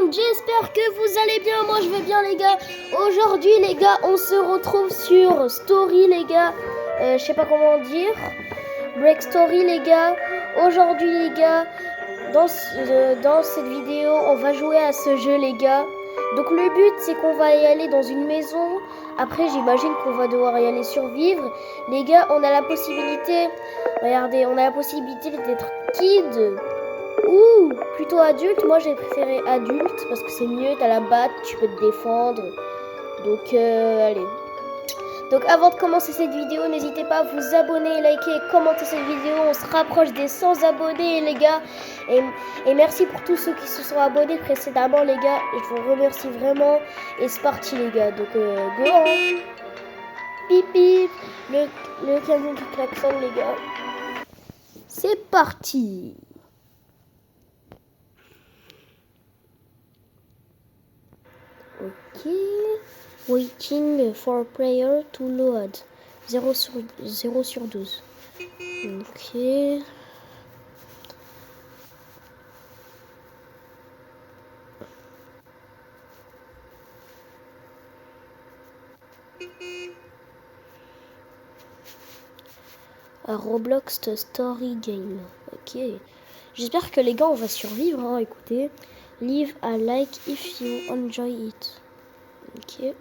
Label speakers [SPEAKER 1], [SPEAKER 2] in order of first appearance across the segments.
[SPEAKER 1] monde, j'espère que vous allez bien, moi je vais bien les gars. Aujourd'hui les gars, on se retrouve sur Story les gars, je sais pas comment dire, Break Story les gars. Aujourd'hui les gars, dans cette vidéo, on va jouer à ce jeu les gars. Donc le but c'est qu'on va y aller dans une maison, après j'imagine qu'on va devoir y aller survivre. Les gars, on a la possibilité, regardez, on a la possibilité d'être kid ou plutôt adulte. Moi j'ai préféré adulte parce que c'est mieux, t'as la batte, tu peux te défendre. Donc allez. Donc avant de commencer cette vidéo, n'hésitez pas à vous abonner, liker et commenter cette vidéo. On se rapproche des 100 abonnés les gars. Et merci pour tous ceux qui se sont abonnés précédemment les gars. Je vous remercie vraiment. Et c'est parti les gars. Donc go hein. Pip pip. Le camion qui klaxonne les gars. C'est parti. Ok. Waiting for player to load. 0 sur 12. Ok. A Roblox Story Game. Ok. J'espère que les gars on va survivre. Hein, écoutez. Leave a like if you enjoy it. Ok.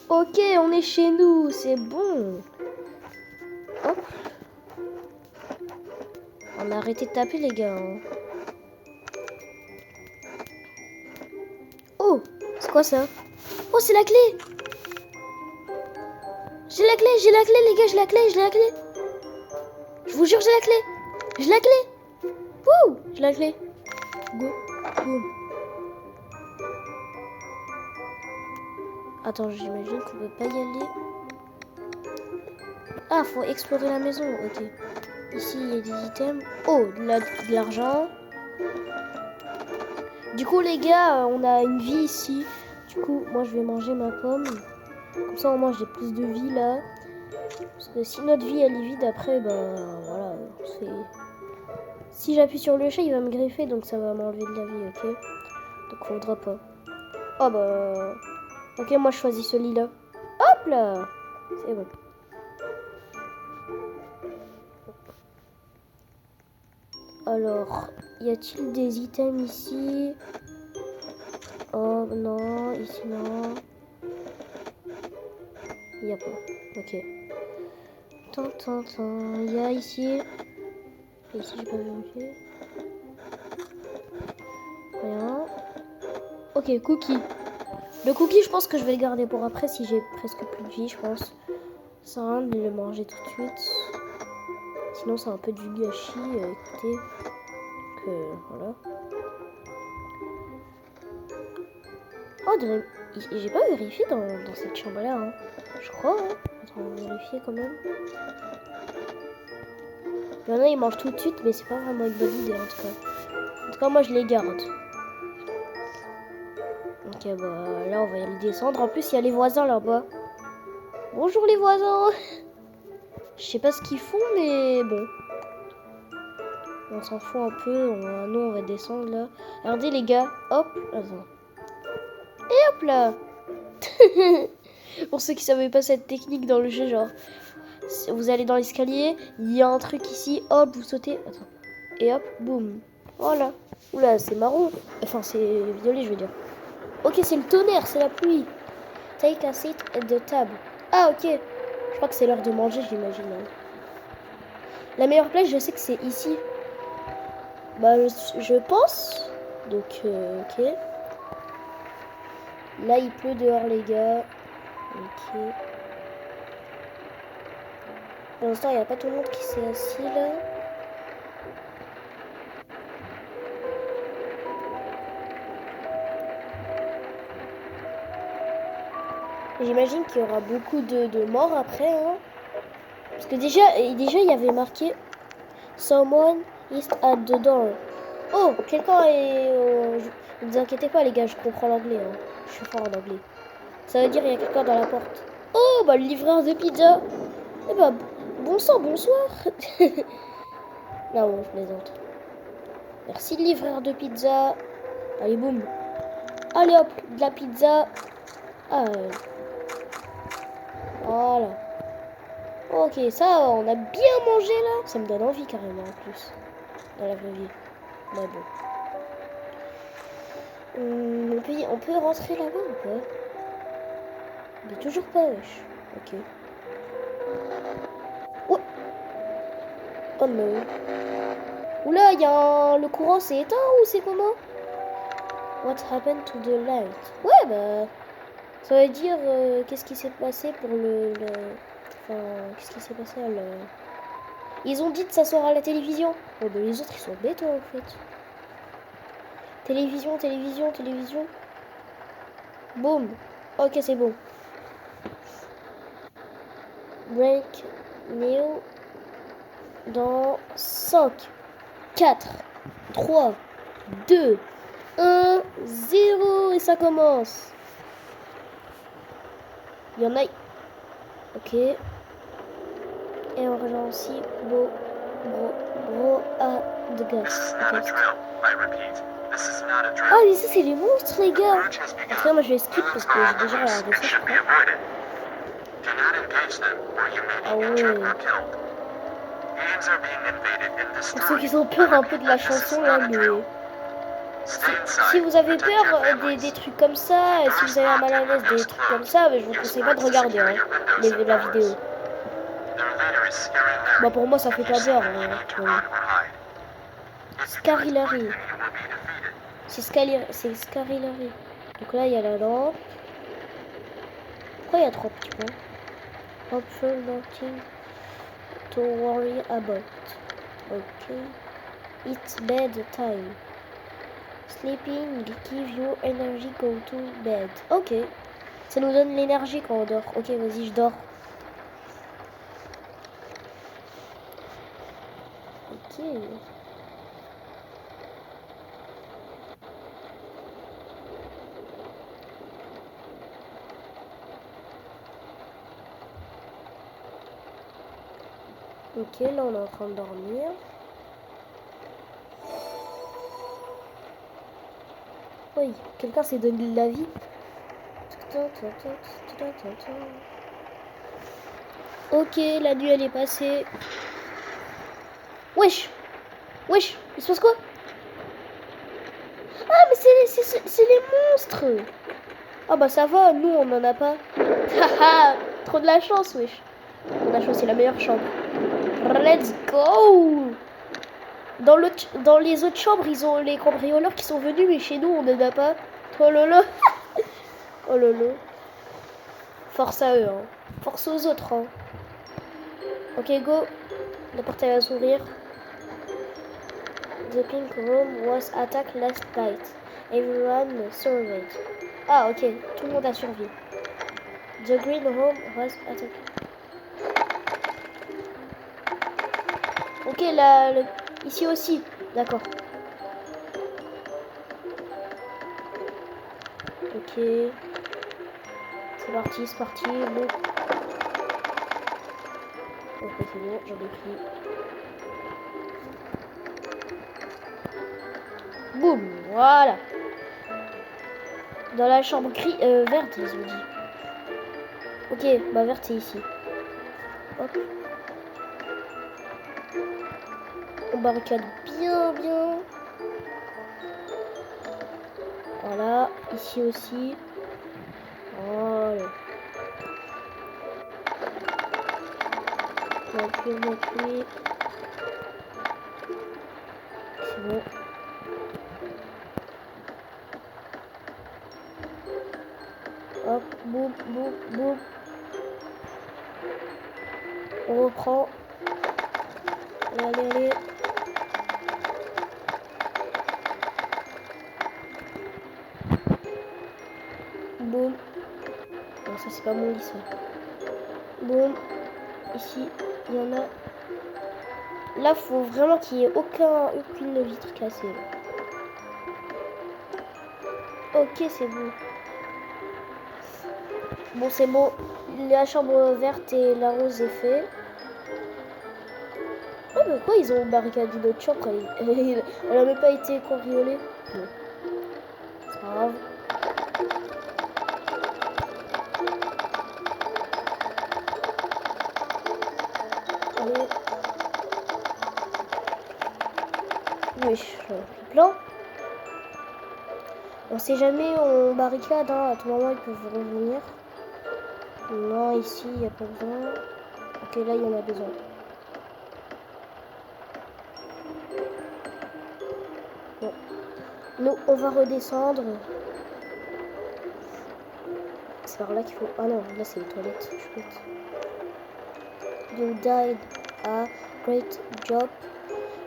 [SPEAKER 1] Ok, on est chez nous, c'est bon. Hop. On a arrêté de taper les gars. Hein. Oh, c'est quoi ça? Oh, c'est la clé. J'ai la clé les gars, j'ai la clé. Je vous jure, j'ai la clé. J'ai la clé. Wouh, j'ai la clé. Go, go. Attends, j'imagine qu'on peut pas y aller. Ah, faut explorer la maison, ok. Ici, il y a des items. Oh, de l'argent. Du coup, les gars, on a une vie ici. Du coup, moi, je vais manger ma pomme. Comme ça, au moins, j'ai plus de vie, là. Parce que si notre vie, elle est vide, après, ben, voilà. Si j'appuie sur le chat, il va me greffer, donc ça va m'enlever de la vie, ok? Donc, faudra pas. Oh, bah... Ok, moi, je choisis celui-là. Hop là! C'est bon. Alors, y a-t-il des items ici? Oh non, ici non. Il n'y a pas. Ok. Il y a ici. Et ici, j'ai pas vérifié. Rien. Ok, cookie. Le cookie, je pense que je vais le garder pour après si j'ai presque plus de vie, je pense. Ça sert à rien de le manger tout de suite. Sinon, c'est un peu du gâchis. Écoutez. Voilà. Oh, j'ai pas vérifié dans cette chambre-là. Hein. Je crois. Hein. Attends, on va vérifier quand même. Il y en a, ils mangent tout de suite, mais c'est pas vraiment une bonne idée en tout cas. En tout cas, moi, je les garde. Ok, bah là, on va y aller descendre. En plus, il y a les voisins là-bas. Bonjour les voisins. Je sais pas ce qu'ils font, mais bon. On s'en fout un peu. Nous, on va descendre là. Regardez les gars. Hop. Attends. Et hop là. Pour ceux qui savaient pas cette technique dans le jeu, genre, vous allez dans l'escalier, il y a un truc ici, hop, vous sautez. Attends. Et hop, boum. Voilà. Oula, c'est marron. Enfin, c'est violet, je veux dire. Ok, c'est le tonnerre, c'est la pluie. Take a seat at the table. Ah, ok. Je crois que c'est l'heure de manger, j'imagine. La meilleure place, je sais que c'est ici. Bah, je pense. Donc, ok. Là, il pleut dehors, les gars. Ok. Pour l'instant, il n'y a pas tout le monde qui s'est assis, là. J'imagine qu'il y aura beaucoup de morts après, hein. Parce que déjà, il y avait marqué Someone is at the door. Oh, quelqu'un est... ne vous inquiétez pas, les gars, je comprends l'anglais. Hein. Je suis fort en anglais. Ça veut dire qu'il y a quelqu'un dans la porte. Oh, bah, le livreur de pizza. Eh bah, bon sang, bonsoir. Non, bon, je plaisante. Merci livreur de pizza. Allez, boum. Allez hop, de la pizza. Ah, voilà. Ok, ça, on a bien mangé là. Ça me donne envie carrément en plus. Dans la vraie vie. Mais bon. On peut rentrer là-bas ou pas? Mais toujours pas, wesh. Ok. Oh, oh non. Oula, le courant s'est éteint ou c'est comment? What happened to the light? Ouais, bah... Ça veut dire qu'est-ce qui s'est passé pour Enfin, qu'est-ce qui s'est passé à Ils ont dit que ça sort à la télévision. Oh, bah les autres, ils sont bêtes en fait. Télévision, télévision, télévision. Boum. Ok, c'est bon. Break new dans 5, 4, 3, 2, 1, 0 et ça commence. Il y en a. Ok. Et on rejoint aussi bro à de gaz. Ah mais ça c'est les monstres les gars. Après moi je vais skip parce que j'ai déjà regardé ça je crois. Ah ouais. Pour ceux qui ont peur un peu de la chanson là, mais si vous avez peur des trucs comme ça, si vous avez un mal à l'aise des trucs comme ça, je vous conseille pas de regarder hein, la vidéo. Bah pour moi ça fait pas peur. Scary Larry. C'est Scary Larry. Donc là il y a la lampe. Pourquoi il y a 3 petits points? Option nothing to worry about. Ok. It's bed time. Sleeping give you energy, go to bed. Ok. Ça nous donne l'énergie quand on dort. Ok, vas-y, je dors. Ok. Ok, là on est en train de dormir. Oui, quelqu'un s'est donné de la vie. Ok, la nuit elle est passée. Wesh. Wesh, il se passe quoi? Ah mais c'est les monstres. Ah bah ça va, nous on en a pas. Haha, trop de la chance, wesh. On a choisi la meilleure chambre. Let's go. Dans les autres chambres, ils ont les cambrioleurs qui sont venus, mais chez nous, on n'en a pas. Oh lolo. Oh lolo. Force à eux, hein. Force aux autres, hein. Ok, go. La porte elle va s'ouvrir. The pink room was attacked last night. Everyone survived. Ah, ok. Tout le monde a survécu. The green room was attacked. Ok, ici aussi. D'accord. Ok. C'est parti, c'est parti. Bon. Ok, c'est bon, j'en ai pris. Boum, voilà. Dans la chambre verte, ils ont dit. Ok, bah verte c'est ici. Hop. On barricade bien. Voilà, ici aussi. Voilà. On peut appuyer. C'est bon. Hop, boum. On reprend. Allez. Boum. Non, ça c'est pas mon lit ça. Boum. Ici, il y en a. Là, faut vraiment qu'il n'y ait aucune vitre cassée. Ok, c'est bon. Bon, c'est bon. La chambre verte et la rose est fait. Oh, mais quoi, ils ont barricadé notre chambre? Elle a même pas été cambriolée. Bon, c'est pas grave. Allez. Oui, j'en ai pris plein. On sait jamais, on barricade, hein. À tout moment, ils peuvent revenir. Non, ici, il n'y a pas besoin. Ok, là, il y en a besoin. Bon. Nous, on va redescendre. C'est par là qu'il faut... Ah non, là, c'est les toilettes. Je suis bête. You died a great job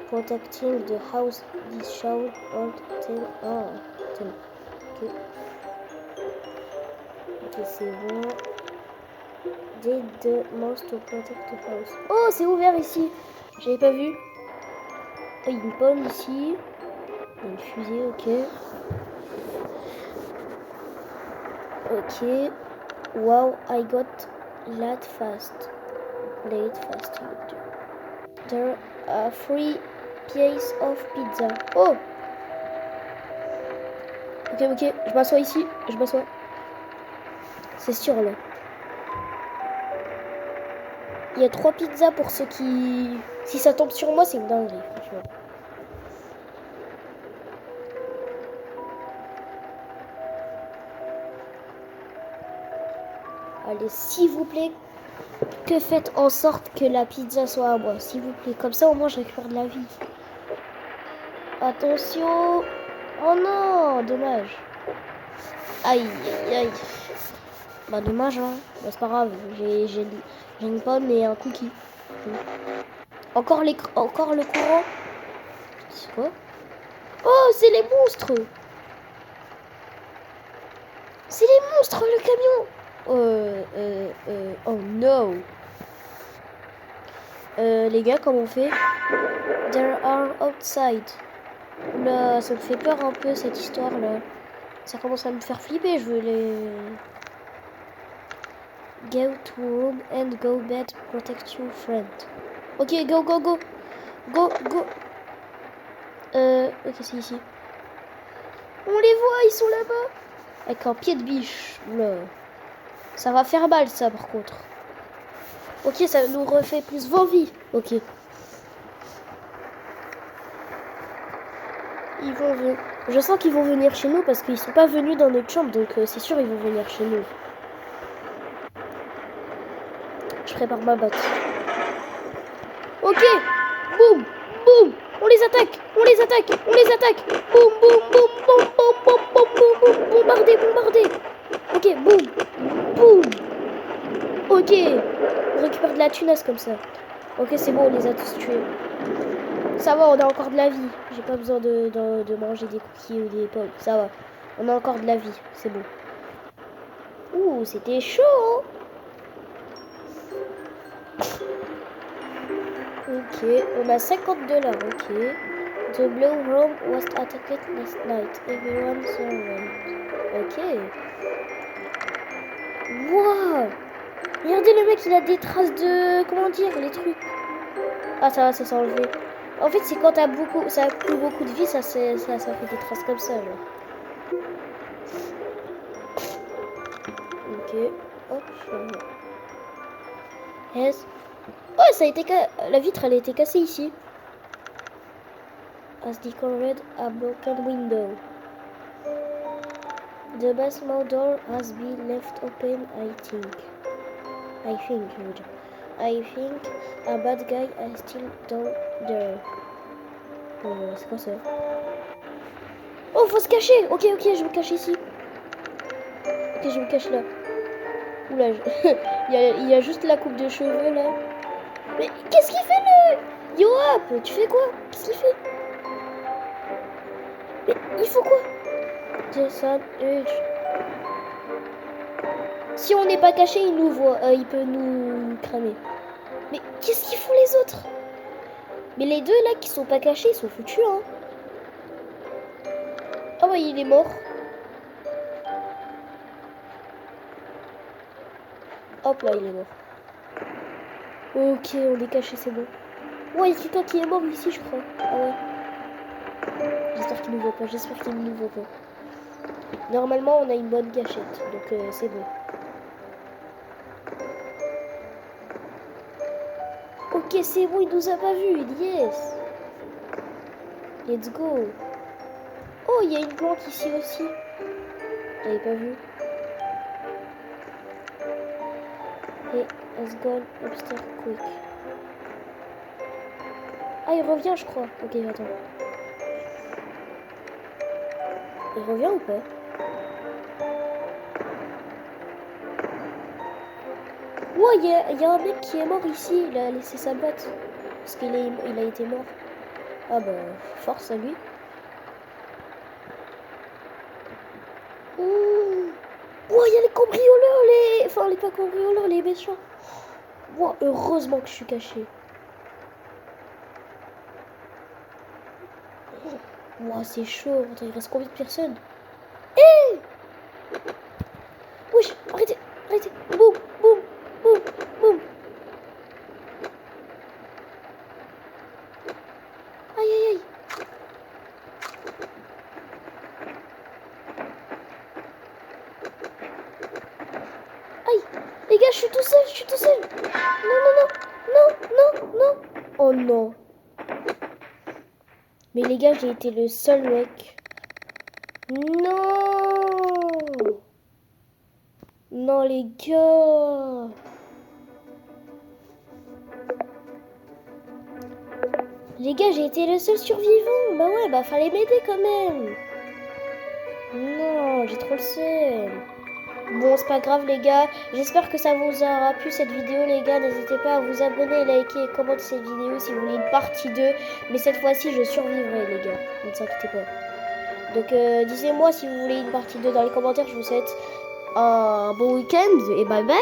[SPEAKER 1] protecting the house. This show old 10. Oh, 10. Ok. Ok, c'est bon. Did the most to protect the house. Oh, c'est ouvert ici. J'avais pas vu. Oh, il y a une pomme ici. Il y a une fusée, ok. Ok. Wow, I got late fast. There are 3 pieces of pizza. Oh! Ok, je m'assois ici. Je m'assois. C'est sûr, là. Il y a 3 pizzas pour ceux qui... Si ça tombe sur moi, c'est une dinguerie, franchement. Allez, s'il vous plaît, que faites en sorte que la pizza soit à moi, s'il vous plaît. Comme ça, au moins, je récupère de la vie. Attention. Oh non, dommage. Aïe, aïe, aïe. Bah, dommage, hein. Bah, c'est pas grave. J'ai une pomme et un cookie. Encore le courant. C'est quoi? Oh, c'est les monstres. C'est les monstres, le camion. Oh no. Les gars, comment on fait? There are outside. Oula, ça me fait peur un peu cette histoire là. Ça commence à me faire flipper. Je veux les... Go to room and go bed. Protect your friend. Ok, go. Go. Ok, c'est ici. On les voit, ils sont là-bas. Avec un pied de biche. Oula. Ça va faire mal ça par contre. Ok, ça nous refait plus 20 vies. Ok. Ils vont venir. Je sens qu'ils vont venir chez nous parce qu'ils sont pas venus dans notre chambre, donc c'est sûr ils vont venir chez nous. Je prépare ma batte. Ok. Boum. On les attaque. Boum. Bombarder. Ok, boum. Ok. On récupère de la tunasse comme ça. Ok, c'est bon, on les a tous tués. Ça va, on a encore de la vie. J'ai pas besoin de manger des cookies ou des pommes. Ça va. On a encore de la vie. C'est bon. Ouh, c'était chaud, hein. Ok, on a $50. Ok. The Blue Room was attacked last night. Everyone survived. Ok. Wow. Regardez le mec, il a des traces de... Comment dire, les trucs. Ah, ça s'est enlevé. En fait, c'est quand t'as beaucoup... Ça a plus beaucoup de vie, ça fait des traces comme ça, genre. Ok. Hop. Yes. Oh, ça a été... La vitre, elle a été cassée ici. As discovered a broken window. The basement door has been left open, I think a bad guy is still down there. C'est quoi ça? Oh, faut se cacher. Ok, je me cache ici. Ok, je me cache là. Oula, il y a juste la coupe de cheveux là. Mais qu'est-ce qu'il fait le... Yo up, tu fais quoi? Qu'est-ce qu'il fait? Mais il faut quoi? Si on n'est pas caché, il nous voit. Il peut nous cramer. Mais qu'est-ce qu'ils font les autres? Mais les deux là qui sont pas cachés, ils sont foutus, hein. Ah ouais, il est mort. Hop là, il est mort. Ok, on est caché, c'est bon. Ouais, il y a quelqu'un qui est mort ici, je crois. Ah ouais. J'espère qu'il nous voit pas, j'espère qu'il nous voit pas. Normalement, on a une bonne gâchette, donc c'est bon. Ok, c'est bon, il nous a pas vu. Yes. Let's go. Oh, il y a une plante ici aussi. J'avais pas vu. Et let's go upstairs quick. Ah, il revient, je crois. Ok, attends. Il revient ou pas? Ouais, il y a un mec qui est mort ici. Il a laissé sa boîte. Parce qu'il il a été mort. Ah bah, force à lui. Ouh. Oh, il y a les cambrioleurs, Enfin, les pas cambrioleurs, les méchants. Oh, heureusement que je suis caché. Wow, c'est chaud. Attends, il reste combien de personnes? Hé! Wesh, arrêtez, arrêtez. Boum, boum, boum, boum. Aïe, aïe, aïe. Aïe. Les gars, je suis tout seul, je suis tout seul. Non, non, non, non, non, non. Oh non. Mais les gars, j'ai été le seul mec. Non. Non, les gars. Les gars, j'ai été le seul survivant. Bah ouais, bah fallait m'aider quand même. Non, j'ai trop le seum. Bon, c'est pas grave les gars. J'espère que ça vous aura plu cette vidéo les gars. N'hésitez pas à vous abonner, liker et commenter cette vidéo si vous voulez une partie 2. Mais cette fois-ci, je survivrai les gars. Ne vous inquiétez pas. Donc, dites-moi si vous voulez une partie 2 dans les commentaires. Je vous souhaite un bon week-end et bye bye.